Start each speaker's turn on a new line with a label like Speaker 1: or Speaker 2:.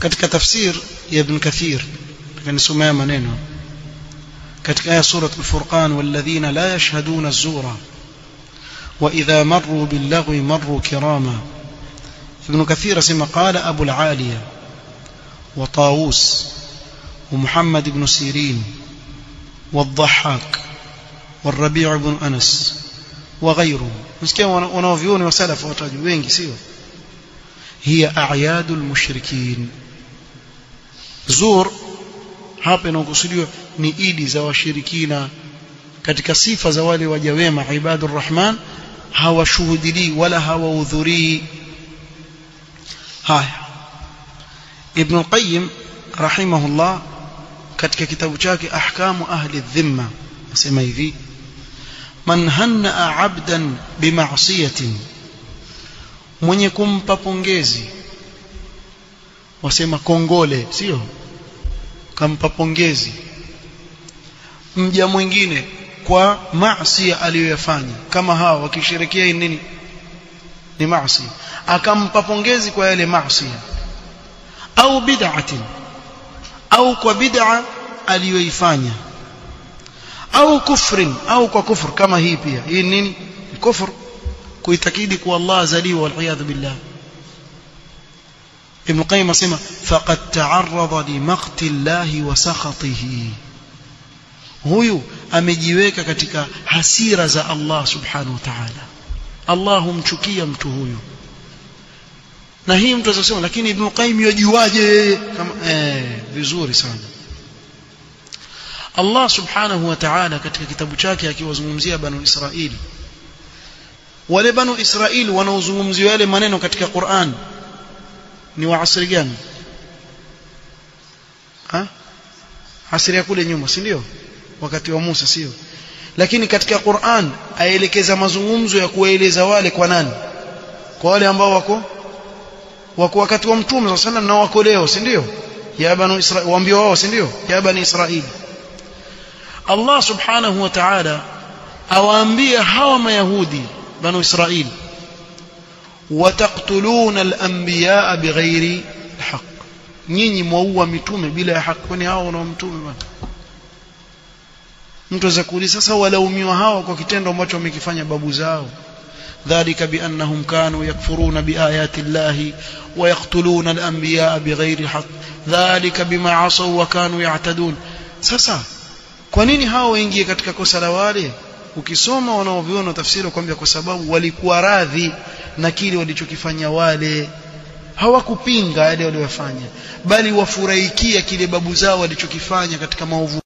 Speaker 1: katika tafsir ya Ibn Kathir kanisomea maneno katika aya sura al-Furqan walladhina la yashhaduna az-zura wa idha marru bil-laghwi marru kirama. Ibn Kathir asema qala Abu al-Aliya wa Tawus wa Muhammad ibn Sirin والضحاك والربيع بن أنس وغيره مسكين wanaovioni wa salaf wataji wengi sio hiya a'yadul mushrikin. Zur hapa inakusudiwa ni idi za washirikina katika sifa za wale waja wema ibadur rahman hawashuhudili wala hawahudhurii. Haya Ibn al-Qayyim rahimahullah katika kitabu chake ahkamu ahli dhimma nasema hivi man hanna 'abdan bima'siyatin mwenye kumpa pongezi wasema kongole sio kampa pongezi mja mwingine kwa maasi aliyoyafanya kama hawa wakisherekea nini ni maasi akampa pongezi kwa yale maasi au bid'atin au kwa bid'a aliyoifanya au kufrin au kwa kufur kama hii pia hii nini kufur kuitakidi kwa Allah azaliwa wal iyad billah. Ibn Qayyim asema faqad ta'arrada li maqti Allah wa sakhatihi huyu amejiweka katika hasira za Allah subhanahu wa ta'ala. Allah humchukia mtu huyu na hii mtu anasema lakini Ibn Qayyim yajuaje kama vizuri sana. Allah subhanahu wa ta'ala katika kitabu chake akiwazungumzia banu Israili wale banu Israili wanaozungumzia yale maneno katika Qur'an ni wa asri gani asri ya kule nyuma si ndio wakati wa Musa sio lakini katika Qur'an aelekeza mazungumzo ya kuwaeleza wale kwa nani kwa wale ambao wako wakati wa Mtume sallallahu alayhi wasallam na wako leo si ndio ya banu Israili waambie wao si ndio ya bani Israili. Allah subhanahu wa ta'ala awaambia hawa mayahudi banu Israili wataqtuluna al-anbiya bighairi haqq nyinyi mwaua mitume bila ya haki kwani hao wana mtume bwana. Mtu azakuuliza sasa walaumiwa hao kwa kitendo ambacho wamekifanya babu zao ذلك بأنهم كانوا يكفرون بآيات الله ويقتلون الأنبياء بغير حق ذلك بما عصوا وكانوا يعتدون. sasa kwa nini hao waingie katika kosa la wale ukisoma wanaoviona tafsiri kwamba kwa sababu walikuwa radhi na kile walichokifanya wale hawakupinga yale waliyofanya bali wafurahikia kile babu zao walichokifanya katika maovu